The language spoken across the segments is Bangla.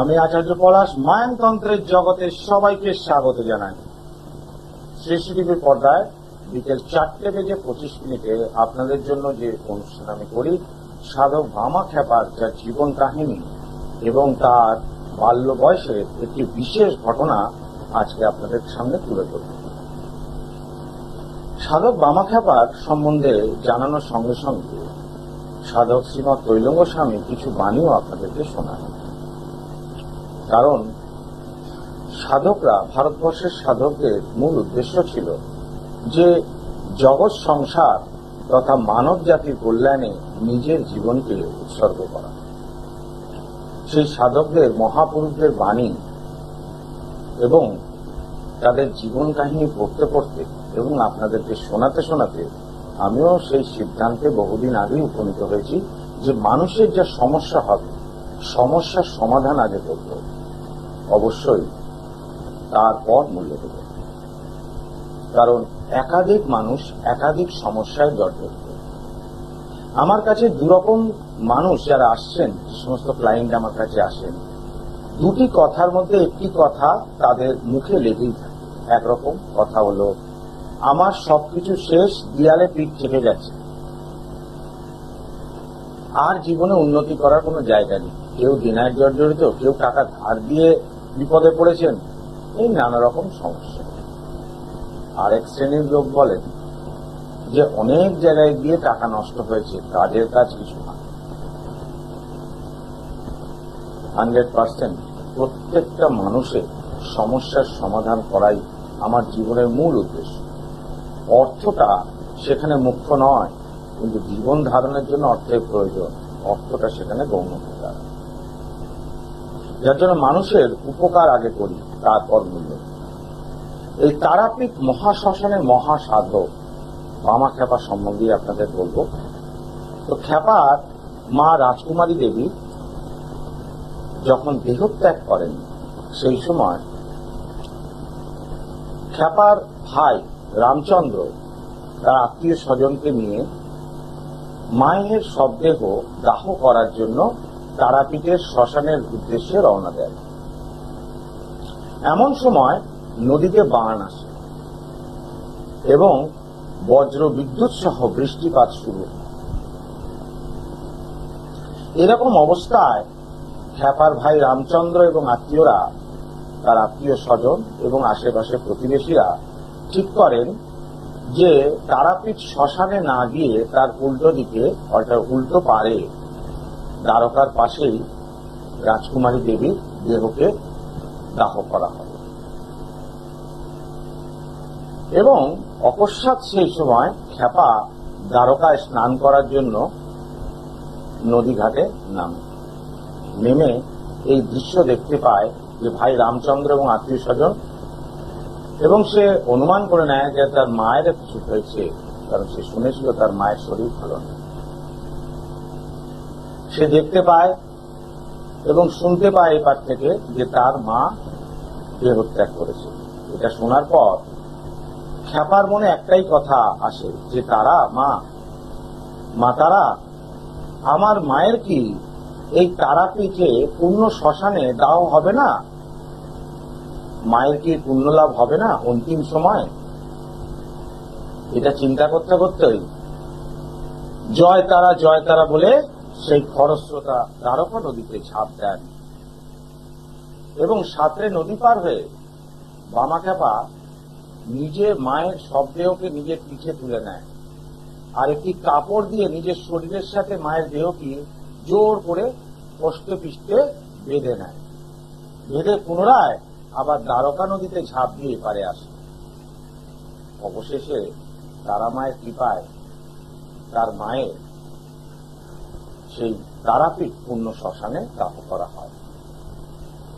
আমি আচার্য পলাশ মায়ানতন্ত্রের জগতে সবাইকে স্বাগত জানাই। শ্রেষ্ঠ টিভির পর্দায় বিকেল 4:25 আপনাদের জন্য যে অনুষ্ঠান আমি করি, সাধক ভামা খ্যাপার যার জীবন কাহিনী এবং তার বাল্য বয়সের একটি বিশেষ ঘটনা আজকে আপনাদের সামনে তুলে ধরব। সাধক ভামা খ্যাপার সম্বন্ধে জানানোর সঙ্গে সঙ্গে সাধক শ্রীমৎ তৈলঙ্গ স্বামী কিছু বাণীও আপনাদেরকে শোনায়। কারণ সাধকরা, ভারতবর্ষের সাধকদের মূল উদ্দেশ্য ছিল যে জগৎ সংসার তথা মানব জাতির কল্যাণে নিজের জীবনকে উৎসর্গ করা। সেই সাধকদের, মহাপুরুষদের বাণী এবং তাদের জীবন কাহিনী পড়তে পড়তে এবং আপনাদেরকে শোনাতে শোনাতে আমিও সেই সিদ্ধান্তে বহুদিন আগে উপনীত হয়েছি যে মানুষের যা সমস্যা হবে, সমস্যার সমাধান আগে করব, অবশ্যই তারপর মূল্য দেব। কারণ একাধিক মানুষ একাধিক সমস্যায় জর্জরিত। আমার কাছে দুরকম মানুষ যারা আসছেন, যে সমস্ত ক্লায়েন্ট আমার কাছে আসেন, দুটি কথার মধ্যে একটি কথা তাদের মুখে লেগেই থাকে। একরকম কথা হলো, আমার সবকিছু শেষ, দেয়ালে পিঠ থেকে যাচ্ছে, আর জীবনে উন্নতি করার কোনো জায়গা নেই। কেউ দিনায় জর্জরিত, কেউ টাকা ধার দিয়ে বিপদে পড়েছেন, এই নানা রকম সমস্যা। আরেক শ্রেণীর লোক বলেন যে অনেক জায়গায় গিয়ে টাকা নষ্ট হয়েছে, কাজের কাজ কিছু না। 100% প্রত্যেকটা মানুষের সমস্যার সমাধান করাই আমার জীবনের মূল উদ্দেশ্য। অর্থটা সেখানে মুখ্য নয়, কিন্তু জীবন ধারণের জন্য অর্থের প্রয়োজন, অর্থটা সেখানে গৌণ হতে পারে। যার জন্য মানুষের উপকার আগে করি, তারপর মূল্য। এই তারাপীঠ মহাশ্মশানের মহাসাধক ভামা খ্যাপা সম্বন্ধে আপনাদের বলবো। তো খ্যাপার মা রাজকুমারী দেবী যখন দেহত্যাগ করেন, সেই সময় খ্যাপার ভাই রামচন্দ্র তার আত্মীয় স্বজনকে নিয়ে মায়ের শবদেহ দাহ করার জন্য তারাপীঠের শ্মশানের উদ্দেশ্যে রওনা দেয়। এমন সময় নদীতে বান আসে এবং বজ্র বিদ্যুৎ সহ বৃষ্টিপাত শুরু হয়। এরকম অবস্থায় খ্যাপার ভাই রামচন্দ্র এবং আত্মীয়রা, তার আত্মীয় স্বজন এবং আশেপাশে প্রতিবেশীরা ঠিক করেন যে তারাপীঠ শ্মশানে না গিয়ে তার উল্টো দিকে, অর্থাৎ উল্টো পারে দ্বারকার পাশেই রাজকুমারী দেবীর দেহকে দাহ করা হবে। এবং অকস্মাৎ সেই সময় খ্যাপা দ্বারকায় স্নান করার জন্য নদীঘাটে নেমে এই দৃশ্য দেখতে পায় যে ভাই রামচন্দ্র এবং আত্মীয় স্বজন, এবং সে অনুমান করে নেয় যে তার মায়ের কিছু হয়েছে, কারণ সে শুনেছিল তার মায়ের শরীর ভালো নেই। সে দেখতে পায় এবং শুনতে পায় এপার থেকে যে তার মা দেহত্যাগ করেছে। এটা শোনার পর খ্যাপার মনে একটাই কথা আসে যে তারা, মা তারা, আমার মায়ের কি এই তারাপীঠে পুণ্য শ্মশানে দাহ হবে না? মায়ের কি পুণ্য লাভ হবে না অন্তিম সময়? এটা চিন্তা করতে করতেই জয় তারা বলে সেই খরস্রোতা দ্বারকা নদীতে ঝাঁপ দেন এবং সাঁতরে নদী পার হয়ে ভামা খ্যাপা নিজে মায়ের শবদেহকে নিজের পিঠে তুলে নেয়, আর একটি কাপড় দিয়ে নিজের শরীরের সাথে মায়ের দেহকে জোর করে কষ্টে পিষ্টে বেঁধে নেয়। বেঁধে পুনরায় আবার দ্বারকা নদীতে ঝাঁপ দিয়ে পারে আসে। অবশেষে তারা মায়ের কৃপায় তার মায়ের সেই তারাপীঠ পুণ্য শ্মশানে দাহ করা হয়।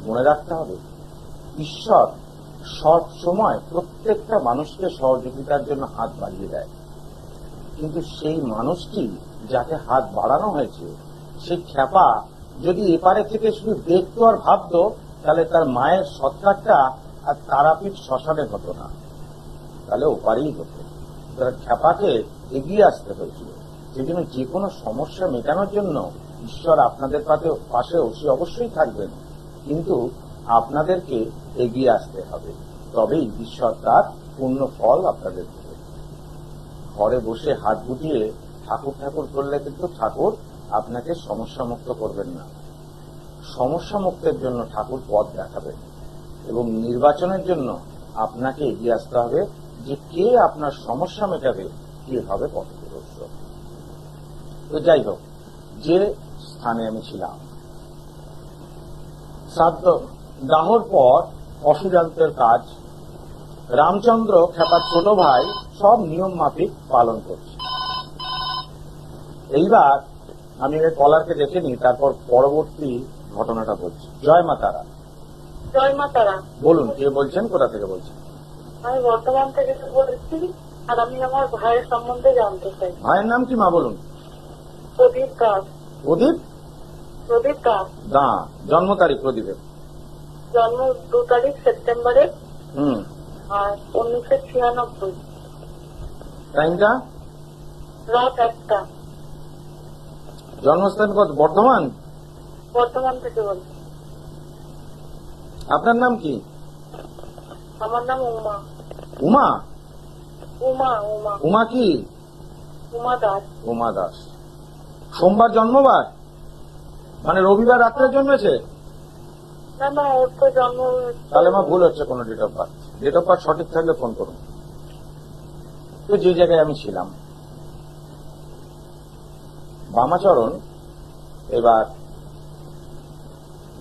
মনে রাখতে হবে, ঈশ্বর সব সময় প্রত্যেকটা মানুষকে সহযোগিতার জন্য হাত বাড়িয়ে দেয়, কিন্তু সেই মানুষটি যাকে হাত বাড়ানো হয়েছে, সেই খ্যাপা যদি এপারে থেকে শুধু দেখতো আর ভাবতো, তাহলে তার মায়ের সৎকারটা আর তারাপীঠ শ্মশানে হতো না, তাহলে ওপারেই হতো। তার খ্যাপাকে এগিয়ে আসতে হয়েছিল। সেই জন্য যে কোনো সমস্যা মেটানোর জন্য ঈশ্বর আপনাদের পাশে অবশ্যই থাকবেন, কিন্তু আপনাদেরকে এগিয়ে আসতে হবে, তবেই ঈশ্বর তার পূর্ণ ফল আপনাদের দেবে। ঘরে বসে হাত গুটিয়ে ঠাকুর ঠাকুর করলে কিন্তু ঠাকুর আপনাকে সমস্যা মুক্ত করবেন না। সমস্যা মুক্তের জন্য ঠাকুর পথ দেখাবেন, এবং নির্বাচনের জন্য আপনাকে এগিয়ে আসতে হবে যে কে আপনার সমস্যা মেটাবে, কে হবে পথপ্রদর্শক। তো যাই হোক, যে স্থানে আমি ছিলাম, শ্রাদ্ধ দাহর পর অসুযান্ত্রের কাজ রামচন্দ্র খেপার ছোট ভাই সব নিয়ম মাফিক পালন করছে। এইবার আমি কলারকে দেখে নিই, তারপর পরবর্তী ঘটনাটা বলছি। জয় মা তারা। জয় মা তারা। বলুন, কে বলছেন, কোথা থেকে বলছেন? আমি বর্ধমান থেকে বলছি, আর আমি আমার ভাইয়ের সম্বন্ধে জানতে চাই। ভাইয়ের নাম কি মা বলুন? প্রদীপ দাস। প্রদীপ প্রদীপ দাস। দা। জন্ম তারিখ প্রদীপের? জন্ম 2 তারিখ সেপ্টেম্বরে, আর 1996। টাইমটা? রাত 1টা। জন্মস্থান কত? বর্ধমান? বর্ধমান থেকে বলছি। আপনার নাম কি? আমার নাম উমা। উমা? উমা উমা উমা কি? উমা দাস। উমা দাস। সোমবার জন্মবার, মানে রবিবার রাত্রে জন্মেছে? না না, ওর তো জন্ম। তাহলে মা ভুল হচ্ছে কোন date of birth. Date of birth সঠিক থাকলে ফোন করুন। তো যে জায়গায় আমি ছিলাম, বামাচরণ এবার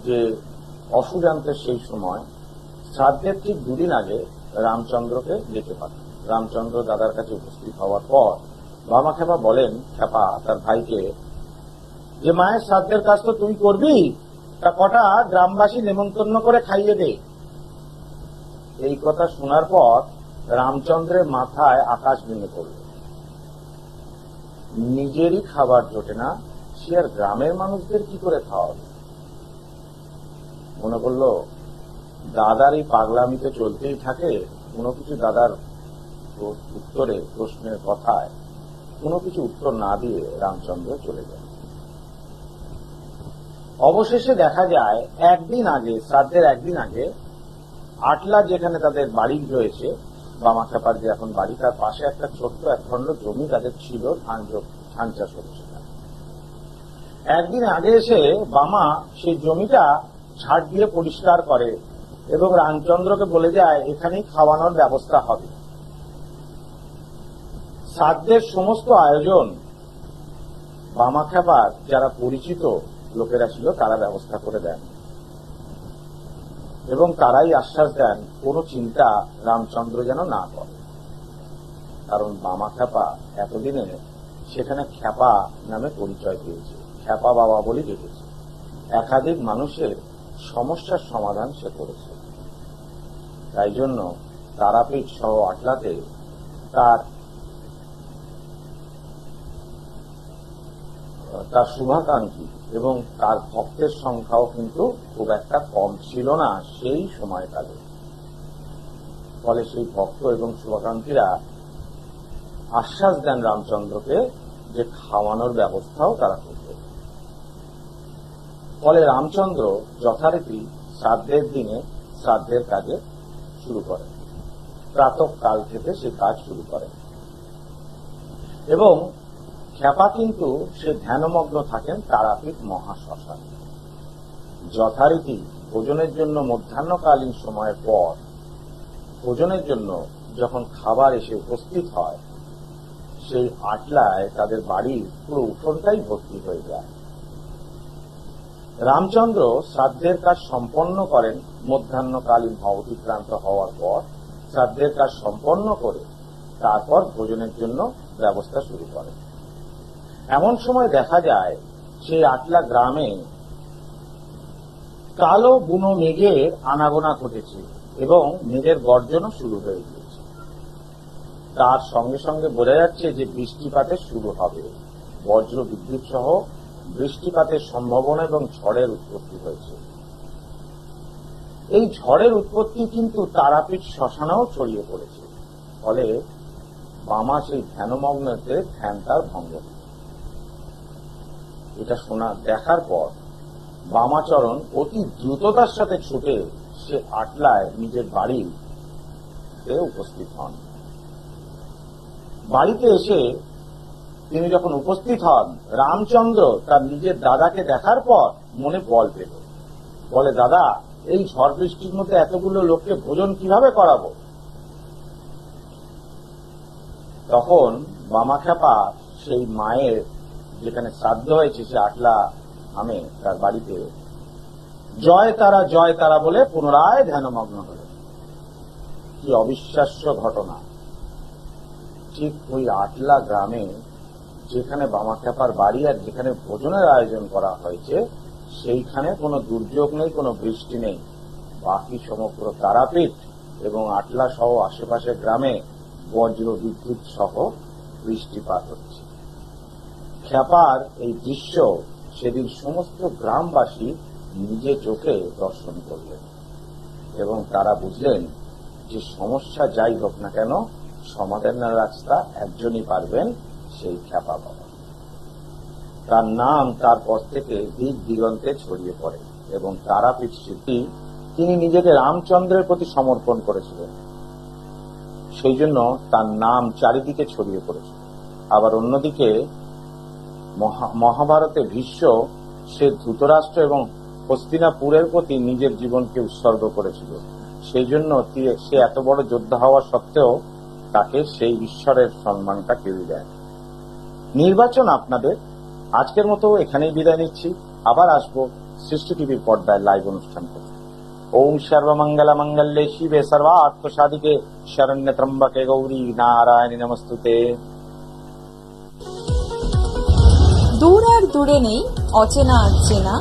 যে অসুযান্ত্রের সেই সময় শ্রাদ্ধের ঠিক 2 দিন আগে রামচন্দ্রকে ডেকে পাঠান। রামচন্দ্র দাদার কাছে উপস্থিত হওয়ার পর বামা খেপা বলেন খেপা তার ভাইকে, যে মায়ের শ্রাদ্ধের কাজ তো তুই করবি, তা কটা গ্রামবাসী নেমন্তন্ন করে খাইয়ে দে। এই কথা শোনার পর রামচন্দ্রের মাথায় আকাশ ভেঙে পড়ল। নিজেরই খাবার জোটে না, সে আর গ্রামের মানুষদের কি করে খাওয়াবে? মনে করলো দাদার এই পাগলামিতে চলতেই থাকে। কোনো কিছু দাদার উত্তরে, প্রশ্নের কথায় কোনো কিছু উত্তর না দিয়ে রামচন্দ্র চলে যায়। অবশেষে দেখা যায় একদিন আগে, শ্রাদ্ধের একদিন আগে, আটলা যেখানে তাদের বাড়ি রয়েছে, বামা খেপার যে এখন বাড়ি, তার পাশে একটা ছোট্ট 1 খণ্ড জমি তাদের ছিল, ধান চাষ হচ্ছে। একদিন আগে এসে বামা সেই জমিটা ঝাড় দিয়ে পরিষ্কার করে এবং রামচন্দ্রকে বলে যায় এখানেই খাওয়ানোর ব্যবস্থা হবে। শ্রাদ্ধের সমস্ত আয়োজন বামা খেপার যারা পরিচিত লোকেরা ছিল তারা ব্যবস্থা করে দেন, এবং তারাই আশ্বাস দেন কোনো চিন্তা রামচন্দ্র যেন না করে। কারণ বামা খেপা এতদিনে সেখানে খেপা নামে পরিচয় পেয়েছে, খেপা বাবা বলে ডেকেছে। একাধিক মানুষের সমস্যার সমাধান সে করেছে। তাই জন্য তারাপীঠ সহ আটলাতে তার শুভাকাঙ্ক্ষী এবং তার ভক্তের সংখ্যাও কিন্তু খুব একটা কম ছিল না সেই সময়কালে। ফলে সেই ভক্ত এবং শুভাকাঙ্ক্ষীরা আশ্বাস দেন রামচন্দ্রকে যে খাওয়ানোর ব্যবস্থাও তারা করবে। ফলে রামচন্দ্র যথারীতি শ্রাদ্ধের দিনে শ্রাদ্ধের কাজে শুরু করেন। প্রাতঃকাল থেকে সে কাজ শুরু করেন, এবং খেপা কিন্তু সে ধ্যানমগ্ন থাকেন তারাপীঠ মহাশ্মশানে। যথারীতি ভোজনের জন্য মধ্যাহ্নকালীন সময়ের পর ভোজনের জন্য যখন খাবার এসে উপস্থিত হয়, সেই আটলায় তাদের বাড়ির পুরো উঠোনটাই ভর্তি হয়ে যায়। রামচন্দ্র শ্রাদ্ধের কাজ সম্পন্ন করেন। মধ্যাহ্নকালীন অতিক্রান্ত হওয়ার পর শ্রাদ্ধের কাজ সম্পন্ন করে তারপর ভোজনের জন্য ব্যবস্থা শুরু করেন। এমন সময় দেখা যায় সেই আটলা গ্রামে কালো বুনো মেঘের আনাগোনা ঘটেছে এবং মেঘের গর্জনও শুরু হয়ে গিয়েছে। তার সঙ্গে সঙ্গে বোঝা যাচ্ছে যে বৃষ্টিপাতের শুরু হবে। বজ্র বিদ্যুৎ সহ বৃষ্টিপাতের সম্ভাবনা এবং ঝড়ের উৎপত্তি হয়েছে। এই ঝড়ের উৎপত্তি কিন্তু তারাপীঠ শ্মশানেও ছড়িয়ে পড়েছে। ফলে বামা সেই ধ্যানমগ্নতে ধ্যান তার ভঙ্গ। এটা দেখার পর বামাচরণ অতি দ্রুততার সাথে ছুটে সে আটলায় নিজের বাড়িতে উপস্থিত হন। বাড়িতে এসে তিনি যখন উপস্থিত হন, রামচন্দ্র তার নিজের দাদাকে দেখার পর মনে বল পেল। বলে, দাদা, এই ঝড় বৃষ্টির মধ্যে এতগুলো লোককে ভোজন কিভাবে করাবো? তখন বামাখ্যাপা সেই মায়ের যেখানে শ্রাদ্ধ হয়েছে সে আটলা আমি তার বাড়িতে জয় তারা বলে পুনরায় ধ্যানমগ্ন হল। কি অবিশ্বাস্য ঘটনা! ঠিক ওই আটলা গ্রামে যেখানে বামাখ্যাপার বাড়ি আর যেখানে ভোজনের আয়োজন করা হয়েছে সেইখানে কোনো দুর্যোগ নেই, কোনো বৃষ্টি নেই। বাকি সমগ্র তারাপীঠ এবং আটলা সহ আশেপাশের গ্রামে বজ্র বিদ্যুৎ সহ বৃষ্টিপাত হচ্ছে। খ্যাপার এই দৃশ্য সেদিন সমস্ত গ্রামবাসী নিজে চোখে দর্শন করলেন এবং তারা বুঝলেন যে সমস্যা যাই হোক না কেন সমাধানের রাস্তা একজনই পারবেন, সেই খ্যাপা বাবা। তার নাম তারপর থেকে দিক দিগন্তে ছড়িয়ে পড়ে এবং তারাপীঠ স্মৃতি তিনি নিজেকে রামচন্দ্রের প্রতি সমর্পণ করেছিলেন, সেই জন্য তার নাম চারিদিকে ছড়িয়ে পড়েছিল। আবার অন্যদিকে মহাভারতে ভীষ্ম সে ধৃতরাষ্ট্র এবং হস্তিনাপুরের প্রতি নিজের জীবনকে উৎসর্গ করেছিল, সেই জন্য সে এত বড় যোদ্ধা হওয়া সত্ত্বেও তাকে সেই ঈশ্বরের সম্মানটা কেউই দেয়। নির্বাচন আপনাদের। আজকের মতো এখানেই বিদায় নিচ্ছি। আবার আসবো সৃষ্টি টিভির পর্দায় লাইভ অনুষ্ঠান করতে। ওম সর্বমঙ্গল মঙ্গলে শিবে সর্বার্থ সাধিকে শরণ্য ত্রম্বকে গৌরী নারায়ণী নমস্তুতে। দূর আর দূরে নেই অচেনা চেনা